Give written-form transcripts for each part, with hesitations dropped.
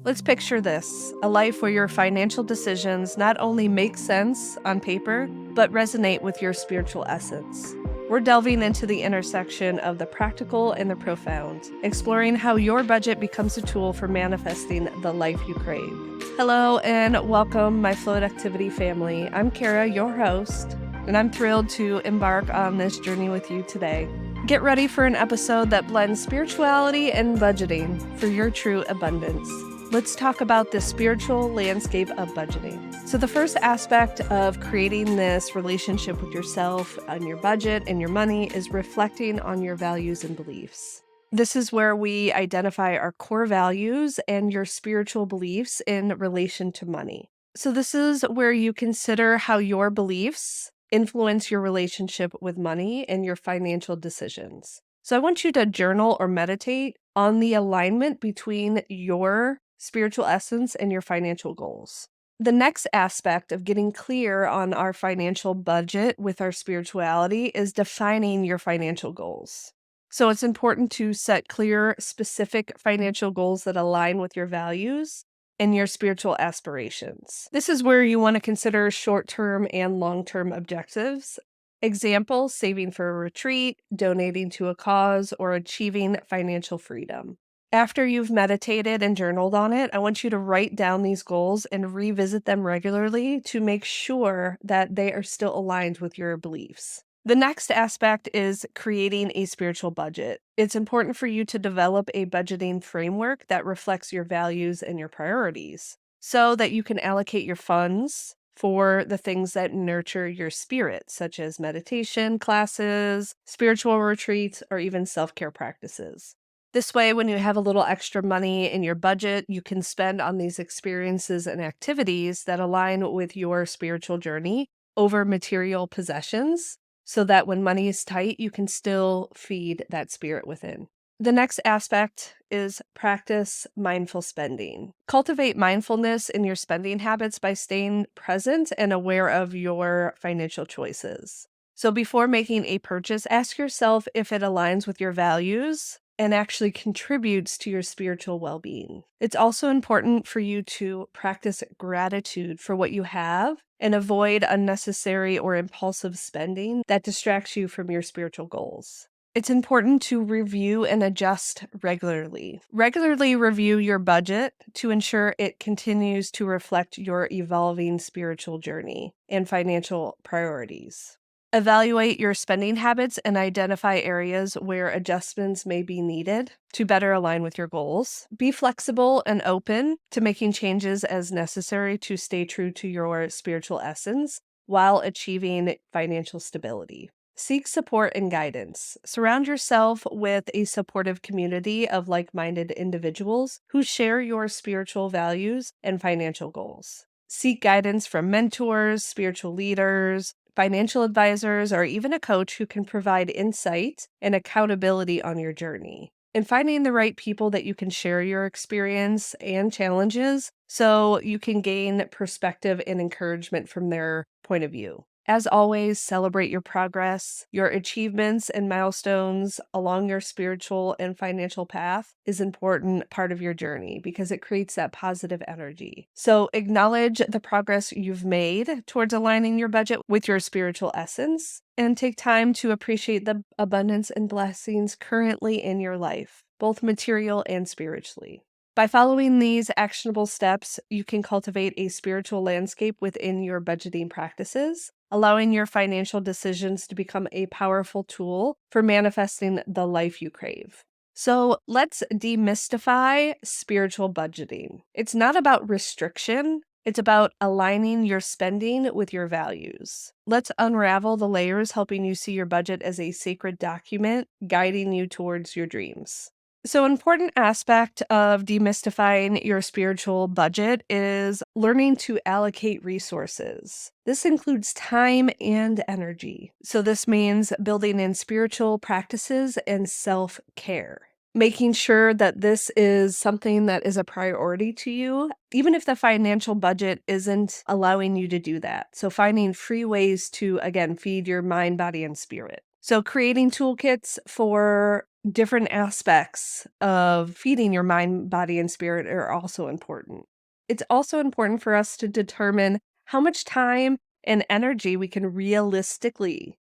Let's picture this, a life where your financial decisions not only make sense on paper, but resonate with your spiritual essence. We're delving into the intersection of the practical and the profound, exploring how your budget becomes a tool for manifesting the life you crave. Hello and welcome, my Floductivity family. I'm Kara, your host, and I'm thrilled to embark on this journey with you today. Get ready for an episode that blends spirituality and budgeting for your true abundance. Let's talk about the spiritual landscape of budgeting. So the first aspect of creating this relationship with yourself and your budget and your money is reflecting on your values and beliefs. This is where we identify our core values and your spiritual beliefs in relation to money. So this is where you consider how your beliefs influence your relationship with money and your financial decisions. So I want you to journal or meditate on the alignment between your spiritual essence and your financial goals. The next aspect of getting clear on our financial budget with our spirituality is defining your financial goals. So it's important to set clear, specific financial goals that align with your values and your spiritual aspirations. This is where you want to consider short-term and long-term objectives. Example, saving for a retreat, donating to a cause, or achieving financial freedom. After you've meditated and journaled on it, I want you to write down these goals and revisit them regularly to make sure that they are still aligned with your beliefs. The next aspect is creating a spiritual budget. It's important for you to develop a budgeting framework that reflects your values and your priorities so that you can allocate your funds for the things that nurture your spirit, such as meditation classes, spiritual retreats, or even self-care practices. This way, when you have a little extra money in your budget, you can spend on these experiences and activities that align with your spiritual journey over material possessions, so that when money is tight, you can still feed that spirit within. The next aspect is practice mindful spending. Cultivate mindfulness in your spending habits by staying present and aware of your financial choices. So before making a purchase, ask yourself if it aligns with your values and actually contributes to your spiritual well-being. It's also important for you to practice gratitude for what you have and avoid unnecessary or impulsive spending that distracts you from your spiritual goals. It's important to review and adjust regularly. Regularly review your budget to ensure it continues to reflect your evolving spiritual journey and financial priorities. Evaluate your spending habits and identify areas where adjustments may be needed to better align with your goals. Be flexible and open to making changes as necessary to stay true to your spiritual essence while achieving financial stability. Seek support and guidance. Surround yourself with a supportive community of like-minded individuals who share your spiritual values and financial goals. Seek guidance from mentors, spiritual leaders, financial advisors, or even a coach who can provide insight and accountability on your journey. And finding the right people that you can share your experience and challenges so you can gain perspective and encouragement from their point of view. As always, celebrate your progress. Your achievements and milestones along your spiritual and financial path is an important part of your journey because it creates that positive energy. So acknowledge the progress you've made towards aligning your budget with your spiritual essence and take time to appreciate the abundance and blessings currently in your life, both material and spiritually. By following these actionable steps, you can cultivate a spiritual landscape within your budgeting practices, allowing your financial decisions to become a powerful tool for manifesting the life you crave. So let's demystify spiritual budgeting. It's not about restriction. It's about aligning your spending with your values. Let's unravel the layers, helping you see your budget as a sacred document guiding you towards your dreams. So, an important aspect of demystifying your spiritual budget is learning to allocate resources. This includes time and energy. So, this means building in spiritual practices and self-care. Making sure that this is something that is a priority to you, even if the financial budget isn't allowing you to do that. So, finding free ways to, again, feed your mind, body, and spirit. So creating toolkits for Different aspects of feeding your mind, body, and spirit are also important. It's also important for us to determine how much time and energy we can realistically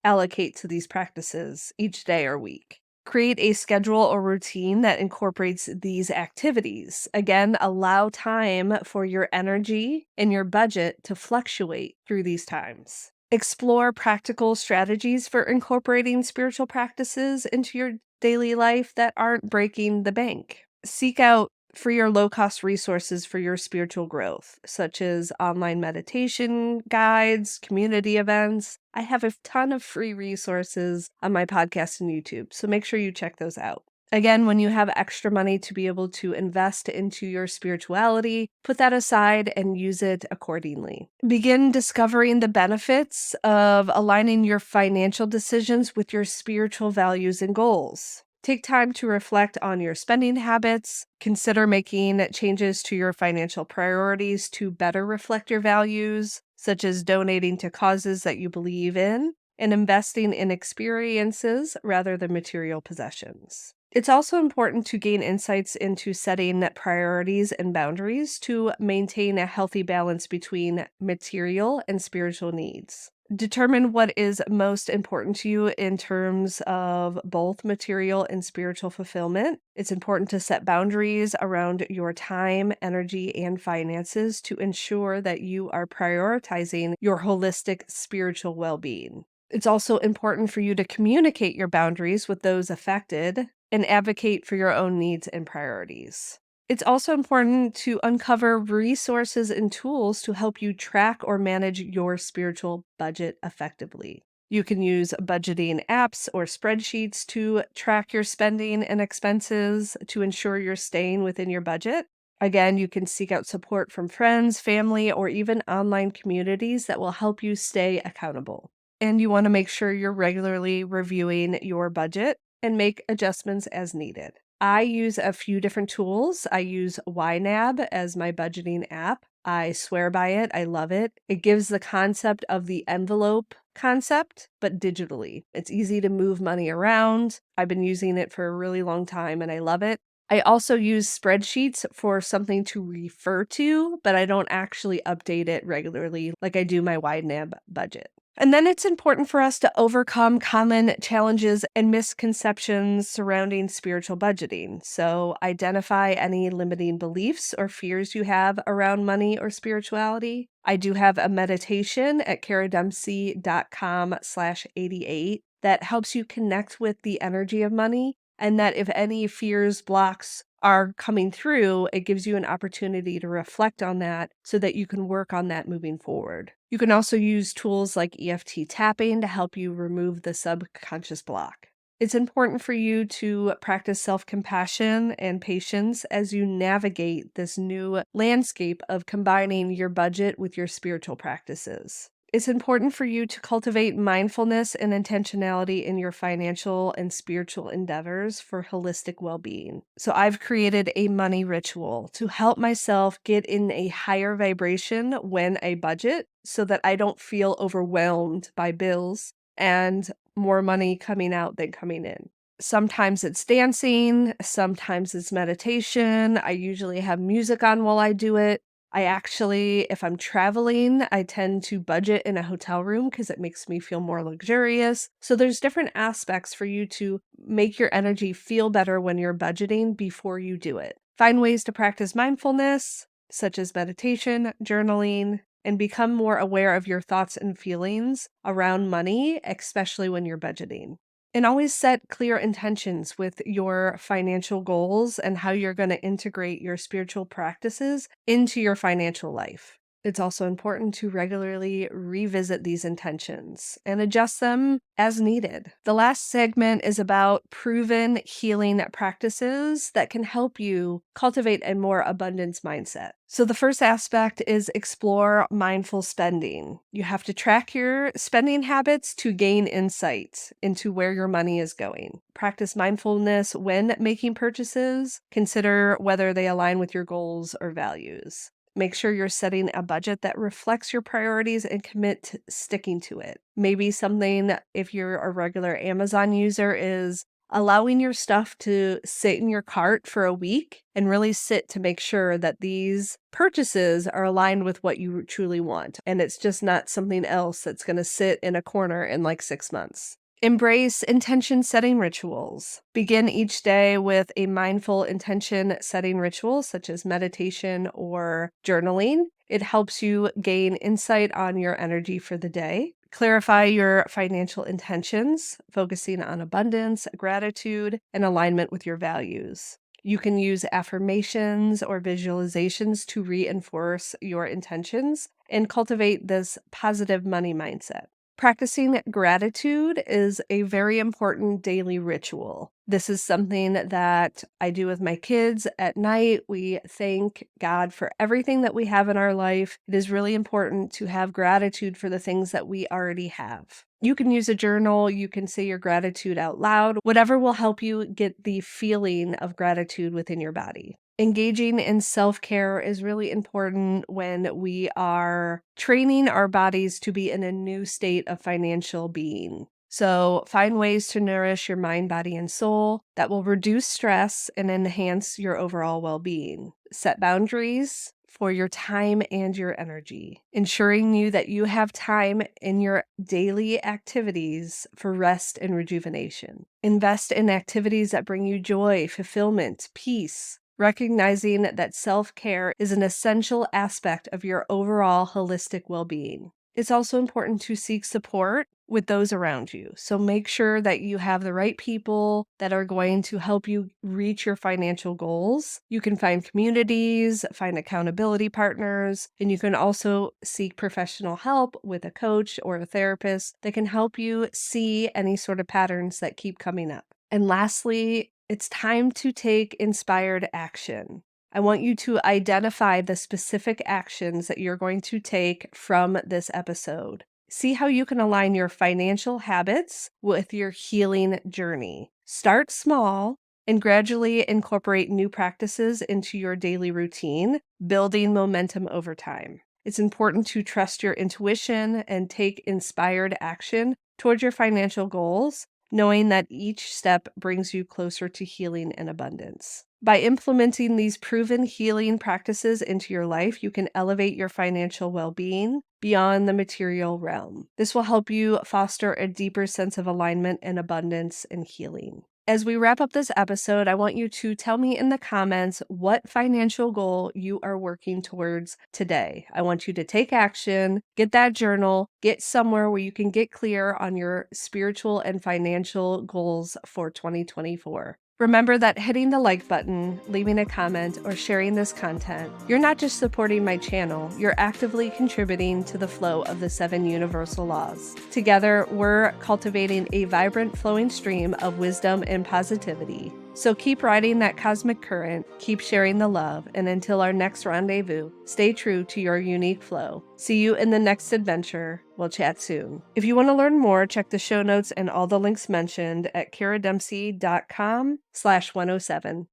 allocate to these practices each day or week. Create a schedule or routine that incorporates these activities. Again, allow time for your energy and your budget to fluctuate through these times. Explore practical strategies for incorporating spiritual practices into your daily life that aren't breaking the bank. Seek out free or low cost resources for your spiritual growth, such as online meditation guides, community events. I have a ton of free resources on my podcast and YouTube, so make sure you check those out. Again, when you have extra money to be able to invest into your spirituality, put that aside and use it accordingly. Begin discovering the benefits of aligning your financial decisions with your spiritual values and goals. Take time to reflect on your spending habits. Consider making changes to your financial priorities to better reflect your values, such as donating to causes that you believe in and investing in experiences rather than material possessions. It's also important to gain insights into setting priorities and boundaries to maintain a healthy balance between material and spiritual needs. Determine what is most important to you in terms of both material and spiritual fulfillment. It's important to set boundaries around your time, energy, and finances to ensure that you are prioritizing your holistic spiritual well being. It's also important for you to communicate your boundaries with those affected and advocate for your own needs and priorities. It's also important to uncover resources and tools to help you track or manage your spiritual budget effectively. You can use budgeting apps or spreadsheets to track your spending and expenses to ensure you're staying within your budget. Again, you can seek out support from friends, family, or even online communities that will help you stay accountable. And you want to make sure you're regularly reviewing your budget and make adjustments as needed. I use a few different tools. I use YNAB as my budgeting app. I swear by it. I love it. It gives the concept of the envelope concept, but digitally. It's easy to move money around. I've been using it for a really long time and I love it. I also use spreadsheets for something to refer to, but I don't actually update it regularly like I do my YNAB budget. And then it's important for us to overcome common challenges and misconceptions surrounding spiritual budgeting. So identify any limiting beliefs or fears you have around money or spirituality. I do have a meditation at karadempsey.com/88 that helps you connect with the energy of money, and that if any fears, blocks are coming through, it gives you an opportunity to reflect on that so that you can work on that moving forward. You can also use tools like EFT tapping to help you remove the subconscious block. It's important for you to practice self-compassion and patience as you navigate this new landscape of combining your budget with your spiritual practices. It's important for you to cultivate mindfulness and intentionality in your financial and spiritual endeavors for holistic well being. So, I've created a money ritual to help myself get in a higher vibration when I budget so that I don't feel overwhelmed by bills and more money coming out than coming in. Sometimes it's dancing, sometimes it's meditation. I usually have music on while I do it. I actually, if I'm traveling, I tend to budget in a hotel room because it makes me feel more luxurious. So there's different aspects for you to make your energy feel better when you're budgeting before you do it. Find ways to practice mindfulness, such as meditation, journaling, and become more aware of your thoughts and feelings around money, especially when you're budgeting. And always set clear intentions with your financial goals and how you're going to integrate your spiritual practices into your financial life. It's also important to regularly revisit these intentions and adjust them as needed. The last segment is about proven healing practices that can help you cultivate a more abundance mindset. So the first aspect is explore mindful spending. You have to track your spending habits to gain insight into where your money is going. Practice mindfulness when making purchases. Consider whether they align with your goals or values. Make sure you're setting a budget that reflects your priorities and commit to sticking to it. Maybe something, if you're a regular Amazon user, is allowing your stuff to sit in your cart for a week and really sit to make sure that these purchases are aligned with what you truly want. And it's just not something else that's going to sit in a corner in like 6 months. Embrace intention setting rituals. Begin each day with a mindful intention setting ritual, such as meditation or journaling. It helps you gain insight on your energy for the day. Clarify your financial intentions, focusing on abundance, gratitude, and alignment with your values. You can use affirmations or visualizations to reinforce your intentions and cultivate this positive money mindset. Practicing gratitude is a very important daily ritual. This is something that I do with my kids at night. We thank God for everything that we have in our life. It is really important to have gratitude for the things that we already have. You can use a journal, you can say your gratitude out loud, whatever will help you get the feeling of gratitude within your body. Engaging in self-care is really important when we are training our bodies to be in a new state of financial being. So find ways to nourish your mind, body, and soul that will reduce stress and enhance your overall well-being. Set boundaries for your time and your energy, ensuring that you have time in your daily activities for rest and rejuvenation. Invest in activities that bring you joy, fulfillment, peace, recognizing that self-care is an essential aspect of your overall holistic well-being. It's also important to seek support with those around you. So make sure that you have the right people that are going to help you reach your financial goals. You can find communities, find accountability partners, and you can also seek professional help with a coach or a therapist that can help you see any sort of patterns that keep coming up. And lastly, it's time to take inspired action. I want you to identify the specific actions that you're going to take from this episode. See how you can align your financial habits with your healing journey. Start small and gradually incorporate new practices into your daily routine, building momentum over time. It's important to trust your intuition and take inspired action towards your financial goals, knowing that each step brings you closer to healing and abundance. By implementing these proven healing practices into your life, you can elevate your financial well-being beyond the material realm. This will help you foster a deeper sense of alignment and abundance and healing. As we wrap up this episode, I want you to tell me in the comments what financial goal you are working towards today. I want you to take action, get that journal, get somewhere where you can get clear on your spiritual and financial goals for 2024. Remember that hitting the like button, leaving a comment, or sharing this content, you're not just supporting my channel, you're actively contributing to the flow of the 7 universal laws. Together, we're cultivating a vibrant flowing stream of wisdom and positivity. So keep riding that cosmic current, keep sharing the love, and until our next rendezvous, stay true to your unique flow. See you in the next adventure. We'll chat soon. If you want to learn more, check the show notes and all the links mentioned at karadempsey.com/107.